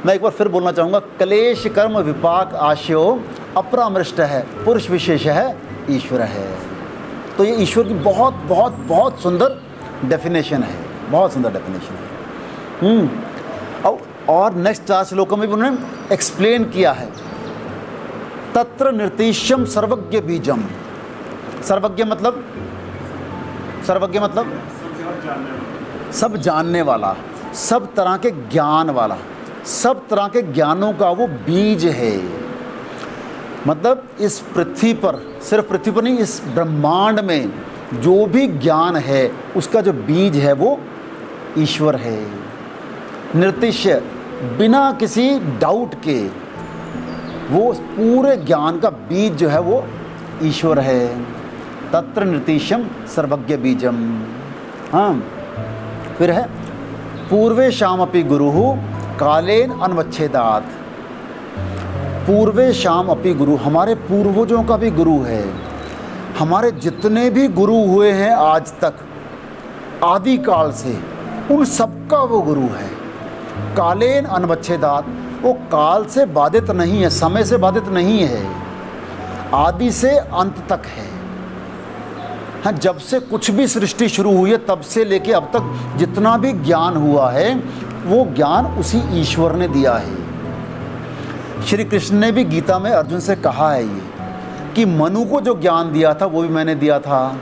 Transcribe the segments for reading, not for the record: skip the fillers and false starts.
मैं एक बार फिर बोलना चाहूँगा, क्लेश कर्म विपाक आशयो अपरामृष्ट है, पुरुष विशेष है, ईश्वर है। तो ये ईश्वर की बहुत बहुत बहुत सुंदर डेफिनेशन है, बहुत सुंदर डेफिनेशन है। और नेक्स्ट 4 श्लोकों में भी उन्होंने एक्सप्लेन किया है। तत्र निर्तिश्यम सर्वज्ञ बीजम। सर्वज्ञ मतलब सब जानने वाला, सब तरह के ज्ञान वाला, सब तरह के ज्ञानों का वो बीज है। मतलब इस पृथ्वी पर, सिर्फ पृथ्वी पर नहीं, इस ब्रह्मांड में जो भी ज्ञान है उसका जो बीज है वो ईश्वर है। निर्तिश्य, बिना किसी डाउट के, वो पूरे ज्ञान का बीज जो है वो ईश्वर है। तत्र निर्तिश्यम सर्वज्ञ बीजम। हाँ, फिर है पूर्वे शामपि गुरुः कालेन अन्वच्छेदात्। पूर्वे शाम अपि गुरु, हमारे पूर्वजों का भी गुरु है। हमारे जितने भी गुरु हुए हैं आज तक आदि काल से, उन सबका वो गुरु है। कालेन अन्वच्छेदात्, वो काल से बाधित नहीं है, समय से बाधित नहीं है, आदि से अंत तक है। हाँ, जब से कुछ भी सृष्टि शुरू हुई है तब से लेके अब तक जितना भी ज्ञान हुआ है वो ज्ञान उसी ईश्वर ने दिया है। श्री कृष्ण ने भी गीता में अर्जुन से कहा है ये कि मनु को जो ज्ञान दिया था वो भी मैंने दिया था,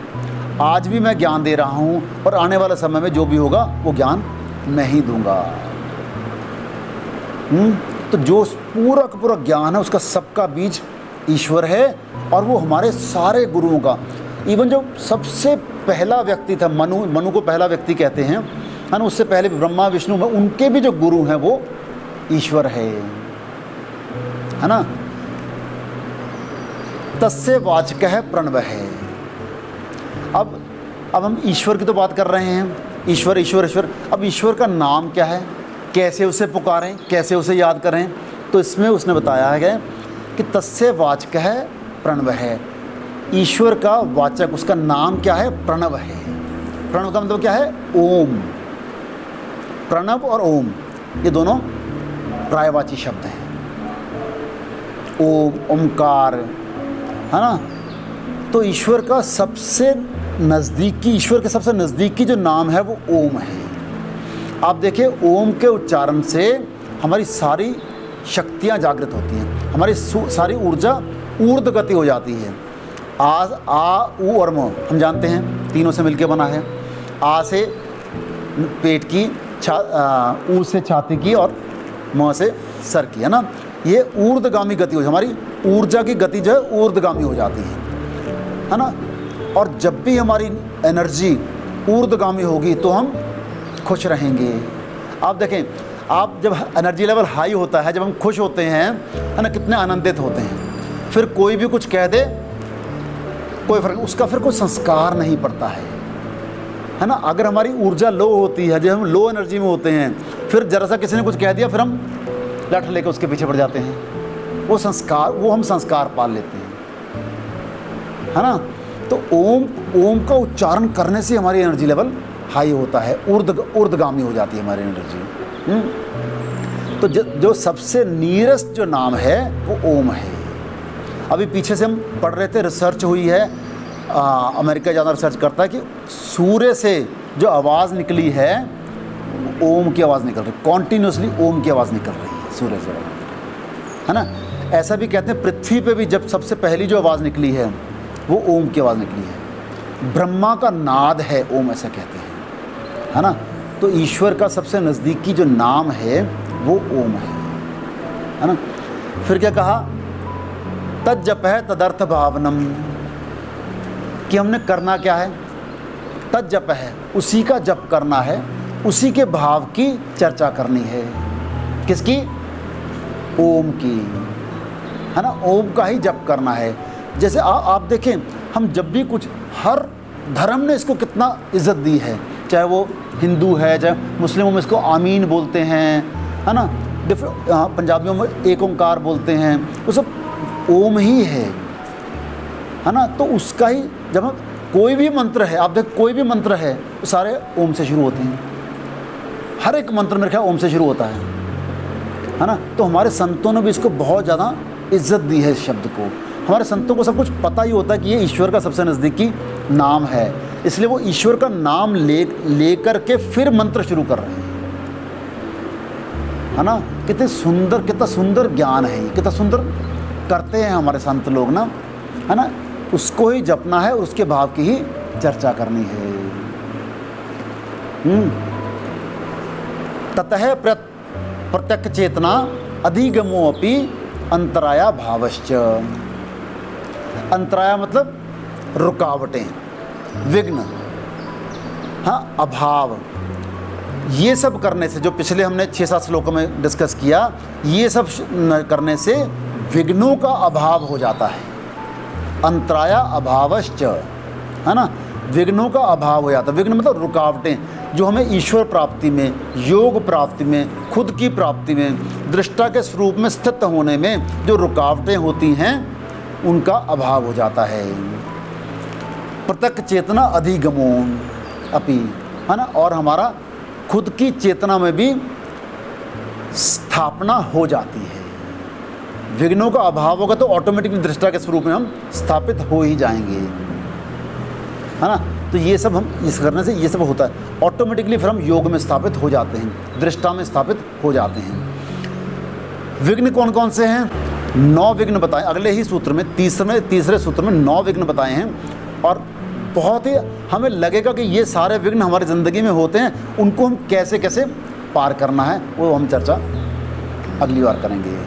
आज भी मैं ज्ञान दे रहा हूँ, और आने वाले समय में जो भी होगा वो ज्ञान मैं ही दूंगा। तो जो पूरा का पूरा ज्ञान है उसका सबका बीज ईश्वर है, और वो हमारे सारे गुरुओं का, इवन जो सबसे पहला व्यक्ति था मनु को पहला व्यक्ति कहते हैं, है ना, उससे पहले ब्रह्मा विष्णु में उनके भी जो गुरु हैं वो ईश्वर है ना। तस्य वाचकः प्रणव है। अब हम ईश्वर की तो बात कर रहे हैं, ईश्वर ईश्वर ईश्वर। अब ईश्वर का नाम क्या है, कैसे उसे पुकारें, कैसे उसे याद करें, तो इसमें उसने बताया है कि तस्य वाचकः प्रणव है। ईश्वर का वाचक, उसका नाम क्या है, प्रणव है। प्रणव का मतलब क्या है, ओम। प्रणव और ओम ये दोनों प्रायवाची शब्द हैं। ओम, ओमकार, है ना। तो ईश्वर का सबसे नज़दीकी, ईश्वर के सबसे नज़दीकी जो नाम है वो ओम है। आप देखिए, ओम के उच्चारण से हमारी सारी शक्तियाँ जागृत होती हैं, हमारी सारी ऊर्जा ऊर्ध्व गति हो जाती है। आज आ, ऊ और म हम जानते हैं तीनों से मिलके बना है। आ से पेट की, ऊ से छाती की, और म से सर की, है ना। ये ऊर्ध्वगामी गति हो, हमारी ऊर्जा की गति जो है ऊर्ध्वगामी हो जाती है ना। और जब भी हमारी एनर्जी ऊर्ध्वगामी होगी तो हम खुश रहेंगे। आप देखें, आप जब एनर्जी लेवल हाई होता है, जब हम खुश होते हैं, है ना, कितने आनंदित होते हैं। फिर कोई भी कुछ कह दे, कोई फर्क, उसका फिर कोई संस्कार नहीं पड़ता है ना। अगर हमारी ऊर्जा लो होती है, जब हम लो एनर्जी में होते हैं, फिर जरा सा किसी ने कुछ कह दिया, फिर हम लठ लेकर उसके पीछे पड़ जाते हैं। वो संस्कार, वो हम संस्कार पाल लेते हैं, है ना। तो ओम का उच्चारण करने से हमारी एनर्जी लेवल हाई होता है, ऊर्ध्वगामी हो जाती है हमारी एनर्जी। तो जो सबसे नीयरेस्ट जो नाम है वो ओम है। अभी पीछे से हम पढ़ रहे थे, रिसर्च हुई है, अमेरिका ज़्यादा रिसर्च करता है कि सूर्य से जो आवाज़ निकली है, ओम की आवाज़ निकल रही, कॉन्टीन्यूसली ओम की आवाज़ निकल रही है सूर्य से, है ना। ऐसा भी कहते हैं पृथ्वी पे भी जब सबसे पहली जो आवाज़ निकली है वो ओम की आवाज़ निकली है। ब्रह्मा का नाद है ओम, ऐसा कहते हैं, है ना। तो ईश्वर का सबसे नज़दीकी जो नाम है वो ओम है ना। फिर क्या कहा, तज्जप है तदर्थ भावनम, कि हमने करना क्या है, तज्जप है, उसी का जप करना है, उसी के भाव की चर्चा करनी है। किसकी, ओम की, है ना। ओम का ही जप करना है। जैसे आप देखें, हम जब भी कुछ, हर धर्म ने इसको कितना इज़्ज़त दी है, चाहे वो हिंदू है, चाहे मुस्लिमों में इसको आमीन बोलते हैं, है ना। पंजाबियों में एक ओंकार बोलते हैं, वो सब ओम ही है ना। तो उसका ही, जब हम कोई भी मंत्र है, आप देख कोई भी मंत्र है तो सारे ओम से शुरू होते हैं। हर एक मंत्र मेरे ख्याल ओम से शुरू होता है। है ना। तो हमारे संतों ने भी इसको बहुत ज़्यादा इज्जत दी है इस शब्द को। हमारे संतों को सब कुछ पता ही होता है कि ये ईश्वर का सबसे नज़दीकी नाम है, इसलिए वो ईश्वर का नाम ले करके फिर मंत्र शुरू कर रहे हैं, है ना। कितना सुंदर ज्ञान है, कितना सुंदर करते हैं हमारे संत लोग ना, है ना। उसको ही जपना है, उसके भाव की ही चर्चा करनी है। ततः प्रत्यक्ष चेतना अधिगमोऽपि अंतराया भावश्च। अंतराया मतलब रुकावटें, विघ्न, हाँ, अभाव। ये सब करने से, जो पिछले हमने 6-7 श्लोकों में डिस्कस किया, ये सब करने से विघ्नों का अभाव हो जाता है। अंतराया अभावश्च, है ना, विघ्नों का अभाव हो जाता है। विघ्न मतलब रुकावटें, जो हमें ईश्वर प्राप्ति में, योग प्राप्ति में, खुद की प्राप्ति में, दृष्टा के स्वरूप में स्थित होने में जो रुकावटें होती हैं, उनका अभाव हो जाता है। प्रत्यक्ष चेतना अधिगमो अपि, है ना, और हमारा खुद की चेतना में भी स्थापना हो जाती है। विघ्नों का अभाव होगा तो ऑटोमेटिकली दृष्टा के स्वरूप में हम स्थापित हो ही जाएंगे, है ना। तो ये सब हम इस करने से ये सब होता है ऑटोमेटिकली, फिर हम योग में स्थापित हो जाते हैं, दृष्टा में स्थापित हो जाते हैं। विघ्न कौन कौन से हैं? 9 विघ्न बताए अगले ही सूत्र में, तीसरे सूत्र में 9 विघ्न बताए हैं। और बहुत ही हमें लगेगा कि ये सारे विघ्न हमारी ज़िंदगी में होते हैं, उनको हम कैसे कैसे पार करना है वो हम चर्चा अगली बार करेंगे।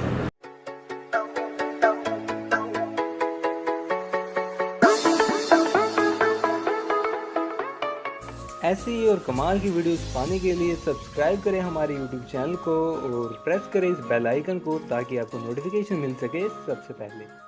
ऐसी ही और कमाल की वीडियोस पाने के लिए सब्सक्राइब करें हमारे YouTube चैनल को और प्रेस करें इस बेल आइकन को, ताकि आपको नोटिफिकेशन मिल सके सबसे पहले।